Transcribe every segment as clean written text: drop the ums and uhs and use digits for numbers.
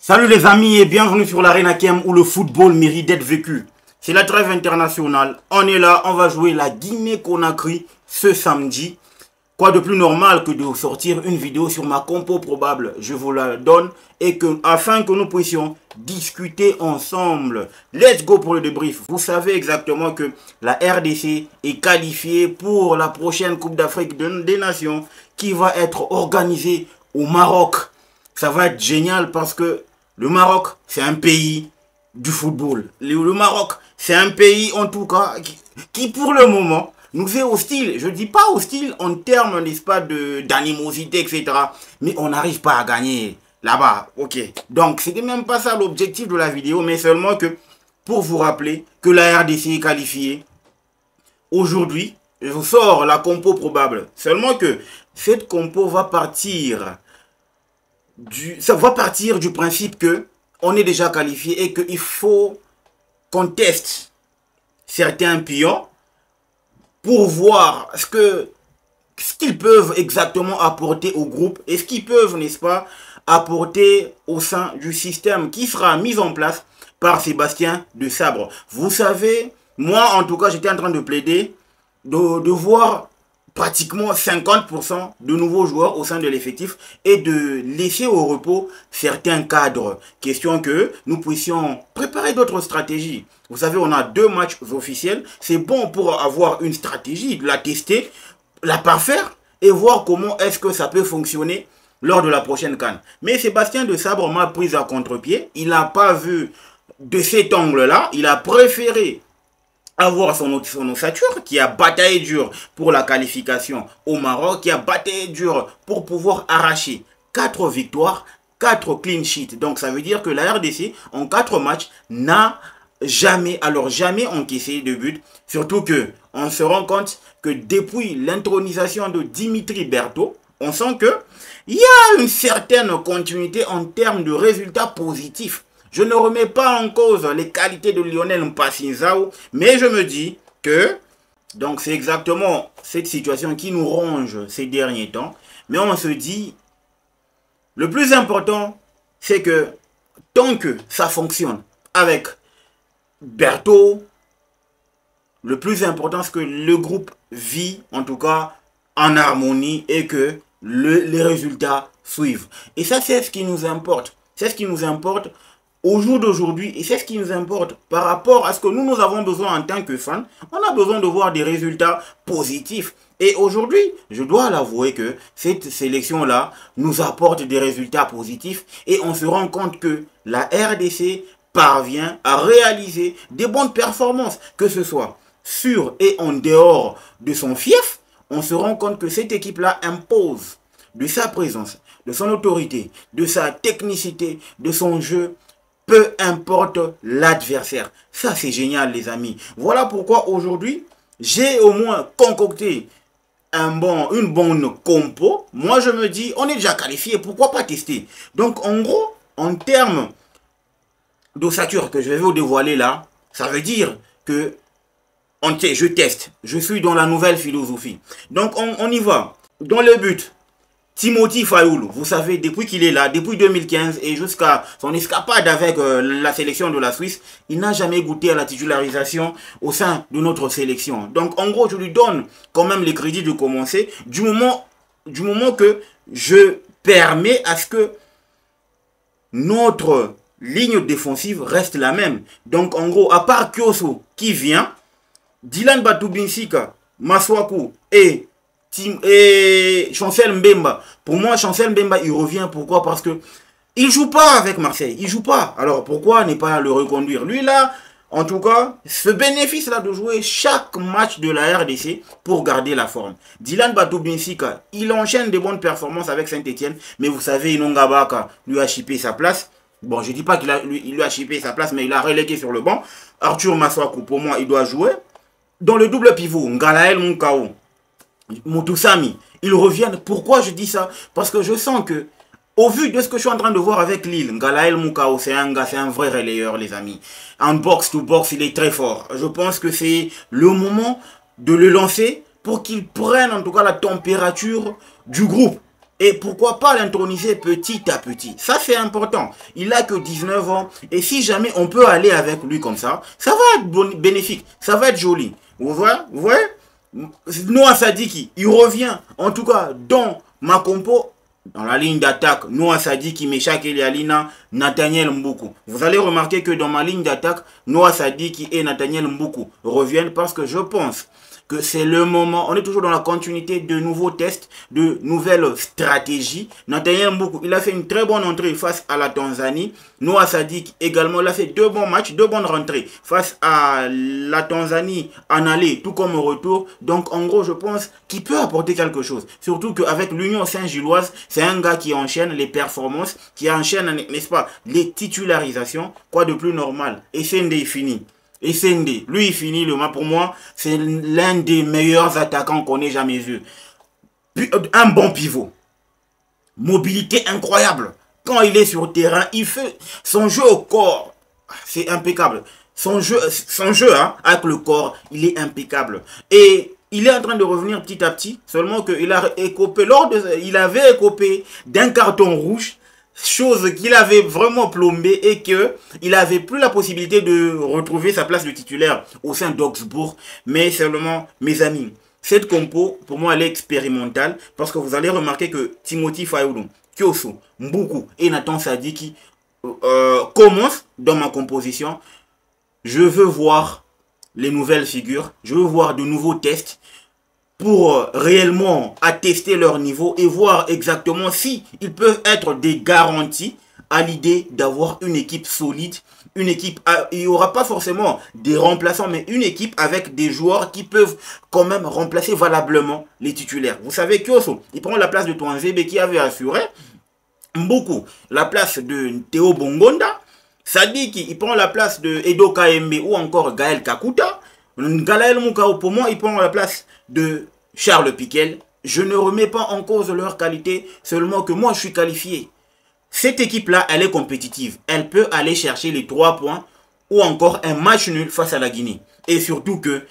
Salut les amis et bienvenue sur l'Arena Kem où le football mérite d'être vécu. C'est la trêve internationale. On est là, on va jouer la Guinée-Conakry ce samedi. Quoi de plus normal que de sortir une vidéo sur ma compo probable. Je vous la donne et que afin que nous puissions discuter ensemble. Let's go pour le débrief. Vous savez exactement que la RDC est qualifiée pour la prochaine Coupe d'Afrique des Nations qui va être organisée au Maroc. Ça va être génial parce que le Maroc, c'est un pays du football. Le Maroc, c'est un pays, en tout cas, qui pour le moment, nous est hostile. Je ne dis pas hostile en termes, n'est-ce pas, d'animosité, etc. Mais on n'arrive pas à gagner là-bas. Ok. Donc, c'était même pas ça l'objectif de la vidéo, mais seulement que pour vous rappeler que la RDC est qualifiée. Aujourd'hui, je vous sors la compo probable. Seulement que cette compo va partir du principe que on est déjà qualifié et qu'il faut qu'on teste certains pions pour voir ce qu'ils peuvent exactement apporter au groupe et ce qu'ils peuvent, n'est-ce pas, apporter au sein du système qui sera mis en place par Sébastien Desabre. Vous savez, moi en tout cas, j'étais en train de plaider de voir pratiquement 50% de nouveaux joueurs au sein de l'effectif et de laisser au repos certains cadres. Question que nous puissions préparer d'autres stratégies. Vous savez, on a 2 matchs officiels. C'est bon pour avoir une stratégie, la tester, la parfaire et voir comment est-ce que ça peut fonctionner lors de la prochaine CAN. Mais Sébastien Desabre m'a pris à contre-pied. Il n'a pas vu de cet angle-là. Il a préféré avoir son ossature, qui a bataillé dur pour la qualification au Maroc, qui a bataillé dur pour pouvoir arracher 4 victoires, 4 clean sheets. Donc ça veut dire que la RDC, en 4 matchs, n'a jamais encaissé de but. Surtout que on se rend compte que depuis l'intronisation de Dimitri Berthaud, on sent que il y a une certaine continuité en termes de résultats positifs. Je ne remets pas en cause les qualités de Lionel Mpassi-Nzao, mais je me dis que, donc c'est exactement cette situation qui nous ronge ces derniers temps, mais on se dit, le plus important, c'est que tant que ça fonctionne avec Berthaud, le plus important, c'est que le groupe vit, en tout cas, en harmonie et que les résultats suivent. Et ça, c'est ce qui nous importe. C'est ce qui nous importe au jour d'aujourd'hui, et c'est ce qui nous importe par rapport à ce que nous avons besoin en tant que fans. On a besoin de voir des résultats positifs. Et aujourd'hui, je dois l'avouer que cette sélection-là nous apporte des résultats positifs. Et on se rend compte que la RDC parvient à réaliser des bonnes performances, que ce soit sur et en dehors de son fief. On se rend compte que cette équipe-là impose de sa présence, de son autorité, de sa technicité, de son jeu, peu importe l'adversaire. Ça, c'est génial, les amis. Voilà pourquoi aujourd'hui, j'ai au moins concocté une bonne compo. Moi, je me dis, on est déjà qualifié, pourquoi pas tester? Donc, en gros, en termes d'ossature que je vais vous dévoiler là, ça veut dire que je teste. Je suis dans la nouvelle philosophie. Donc, on y va. Dans le but, Timothy Fayoulou, vous savez, depuis qu'il est là, depuis 2015 et jusqu'à son escapade avec la sélection de la Suisse, il n'a jamais goûté à la titularisation au sein de notre sélection. Donc, en gros, je lui donne quand même les crédits de commencer du moment que je permets à ce que notre ligne défensive reste la même. Donc, en gros, à part Kioso qui vient, Dylan Batubinsika, Maswaku et Chancel Mbemba. Pour moi, Chancel Mbemba, il revient. Pourquoi? Parce que il joue pas avec Marseille. Il joue pas. Alors, pourquoi ne pas le reconduire? Lui, là, en tout cas, ce bénéfice-là de jouer chaque match de la RDC pour garder la forme. Dylan Batubinsika, il enchaîne de bonnes performances avec Saint-Etienne. Mais vous savez, Inongabaka lui a chippé sa place. Bon, je ne dis pas qu'il lui a chippé sa place, mais il a relégué sur le banc. Arthur Maswaku, pour moi, il doit jouer. Dans le double pivot, Ngalael Moukao, Moutoussamy, ils reviennent. Pourquoi je dis ça? Parce que je sens que, au vu de ce que je suis en train de voir avec Lille, Ngalael Moukao, c'est un gars, c'est un vrai relayeur, les amis. En box-to-box, il est très fort. Je pense que c'est le moment de le lancer pour qu'il prenne en tout cas la température du groupe. Et pourquoi pas l'introniser petit à petit. Ça, c'est important. Il a que 19 ans. Et si jamais on peut aller avec lui comme ça va être bénéfique. Ça va être joli. Vous voyez Noah Sadiki, il revient. En tout cas, dans ma compo, dans la ligne d'attaque, Noah Sadiki, Meshak Elialina, Nathaniel Mboukou. Vous allez remarquer que dans ma ligne d'attaque, Noah Sadiki et Nathaniel Mboukou reviennent parce que je pense que c'est le moment. On est toujours dans la continuité de nouveaux tests, de nouvelles stratégies. Nathaniel Mboukou, il a fait une très bonne entrée face à la Tanzanie. Noah Sadik également, il a fait 2 bons matchs, 2 bonnes rentrées face à la Tanzanie en aller, tout comme au retour. Donc en gros, je pense qu'il peut apporter quelque chose. Surtout qu'avec l'Union Saint-Gilloise, c'est un gars qui enchaîne les performances, qui enchaîne, n'est-ce pas, les titularisations. Quoi de plus normal? Et c'est fini. Et Sende, lui il finit le match. Pour moi, c'est l'un des meilleurs attaquants qu'on ait jamais vu. Un bon pivot. Mobilité incroyable. Quand il est sur le terrain, il fait son jeu au corps. C'est impeccable. Son jeu hein, avec le corps, il est impeccable. Et il est en train de revenir petit à petit. Seulement qu'il a écopé, il avait écopé d'un carton rouge. Chose qu'il avait vraiment plombé et qu'il n'avait plus la possibilité de retrouver sa place de titulaire au sein d'Augsbourg. Mais seulement, mes amis, cette compo, pour moi, elle est expérimentale parce que vous allez remarquer que Timothy Fayulu, Kyoso, Mboukou et Nathan Sadiki commencent dans ma composition. Je veux voir les nouvelles figures, je veux voir de nouveaux tests pour réellement attester leur niveau et voir exactement si ils peuvent être des garanties à l'idée d'avoir une équipe solide, une équipe, il n'y aura pas forcément des remplaçants, mais une équipe avec des joueurs qui peuvent quand même remplacer valablement les titulaires. Vous savez, Kyoso, il prend la place de Touanzebe qui avait assuré, Mboukou, la place de Théo Bongonda, Sadiki, il prend la place de Edo Kaembe ou encore Gaël Kakuta, Galaël Moukao, pour moi, il prend la place de Charles Piquel. Je ne remets pas en cause leur qualité, seulement que moi, je suis qualifié. Cette équipe-là, elle est compétitive. Elle peut aller chercher les 3 points ou encore un match nul face à la Guinée. Et surtout que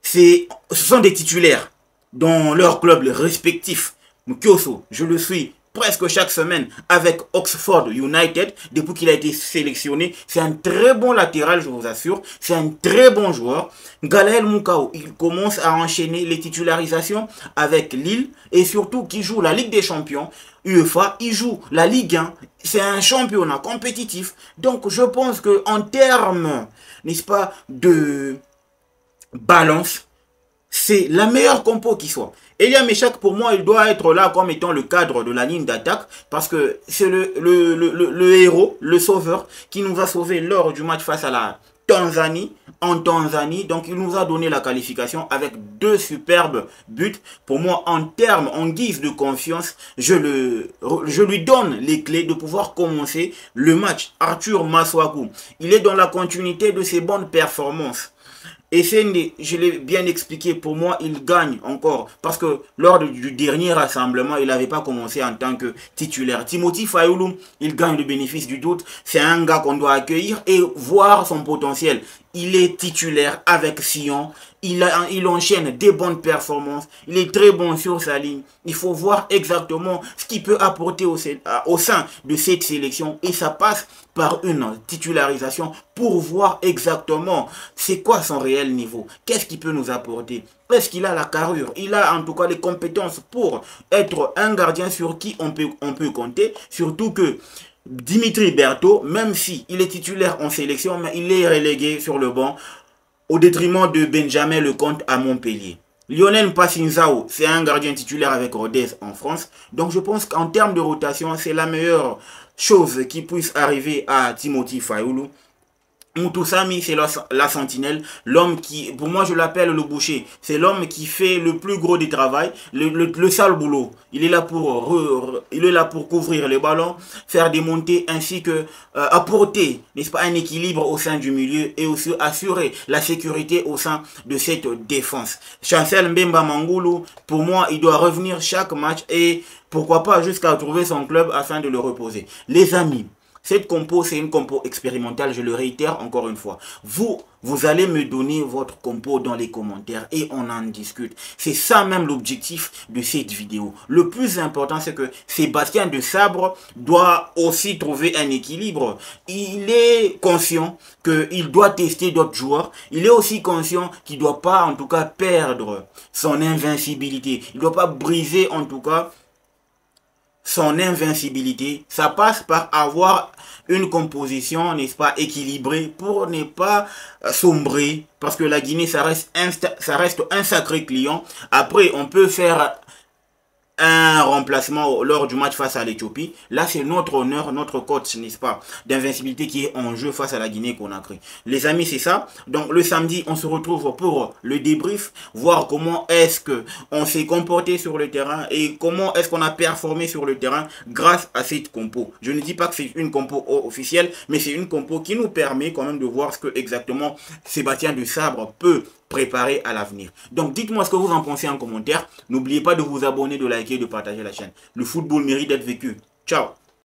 ce sont des titulaires dans leurs clubs respectifs. Kyoso, je le suis presque chaque semaine avec Oxford United depuis qu'il a été sélectionné. C'est un très bon latéral, je vous assure. C'est un très bon joueur. Galaël Moukao, il commence à enchaîner les titularisations avec Lille et surtout qui joue la Ligue des Champions. UEFA, il joue la Ligue 1. C'est un championnat compétitif. Donc je pense que en termes, n'est-ce pas, de balance, c'est la meilleure compo qui soit. Elia Meshak, pour moi, il doit être là comme étant le cadre de la ligne d'attaque parce que c'est le héros, le sauveur qui nous a sauvés lors du match face à la Tanzanie, en Tanzanie. Donc, il nous a donné la qualification avec 2 superbes buts. Pour moi, en termes, en guise de confiance, je lui donne les clés de pouvoir commencer le match. Arthur Maswaku, il est dans la continuité de ses bonnes performances. Et je l'ai bien expliqué, pour moi, il gagne encore. Parce que lors du dernier rassemblement, il n'avait pas commencé en tant que titulaire. Timothy Fayulu, il gagne le bénéfice du doute. C'est un gars qu'on doit accueillir et voir son potentiel. Il est titulaire avec Sion. Il enchaîne des bonnes performances. Il est très bon sur sa ligne. Il faut voir exactement ce qu'il peut apporter au sein de cette sélection. Et ça passe par une titularisation pour voir exactement c'est quoi son réel niveau. Qu'est-ce qu'il peut nous apporter? Est-ce qu'il a la carrure? Il a en tout cas les compétences pour être un gardien sur qui on peut compter. Surtout que Dimitri Berthaud, même si il est titulaire en sélection, mais il est relégué sur le banc au détriment de Benjamin Lecomte à Montpellier. Lionel Mpassinzao, c'est un gardien titulaire avec Rodez en France. Donc je pense qu'en termes de rotation, c'est la meilleure chose qui puisse arriver à Timothy Fayulu. Moutoussamy, c'est la sentinelle, l'homme qui, pour moi je l'appelle le boucher, c'est l'homme qui fait le plus gros du travail, le sale boulot. Il est là pour couvrir les ballons, faire des montées ainsi que apporter, n'est-ce pas, un équilibre au sein du milieu et aussi assurer la sécurité au sein de cette défense. Chancel Mbemba Mangoulou, pour moi, il doit revenir chaque match et pourquoi pas jusqu'à trouver son club afin de le reposer. Les amis, Cette compo, c'est une compo expérimentale, je le réitère encore une fois. Vous allez me donner votre compo dans les commentaires et on en discute. C'est ça même l'objectif de cette vidéo. Le plus important, c'est que Sébastien Desabre doit aussi trouver un équilibre. Il est conscient qu'il doit tester d'autres joueurs. Il est aussi conscient qu'il ne doit pas, en tout cas, perdre son invincibilité. Il ne doit pas briser, en tout cas, son invincibilité. Ça passe par avoir une composition, n'est-ce pas, équilibrée pour ne pas sombrer. Parce que la Guinée, ça reste un sacré client. Après, on peut faire un remplacement lors du match face à l'Éthiopie. Là, c'est notre honneur, notre coach, n'est-ce pas, d'invincibilité qui est en jeu face à la Guinée-Conakry. Les amis, c'est ça. Donc, le samedi, on se retrouve pour le débrief, voir comment est-ce qu'on s'est comporté sur le terrain et comment est-ce qu'on a performé sur le terrain grâce à cette compo. Je ne dis pas que c'est une compo officielle, mais c'est une compo qui nous permet quand même de voir ce que exactement Sébastien Desabre peut préparer à l'avenir. Donc dites-moi ce que vous en pensez en commentaire. N'oubliez pas de vous abonner, de liker, de partager la chaîne. Le football mérite d'être vécu. Ciao.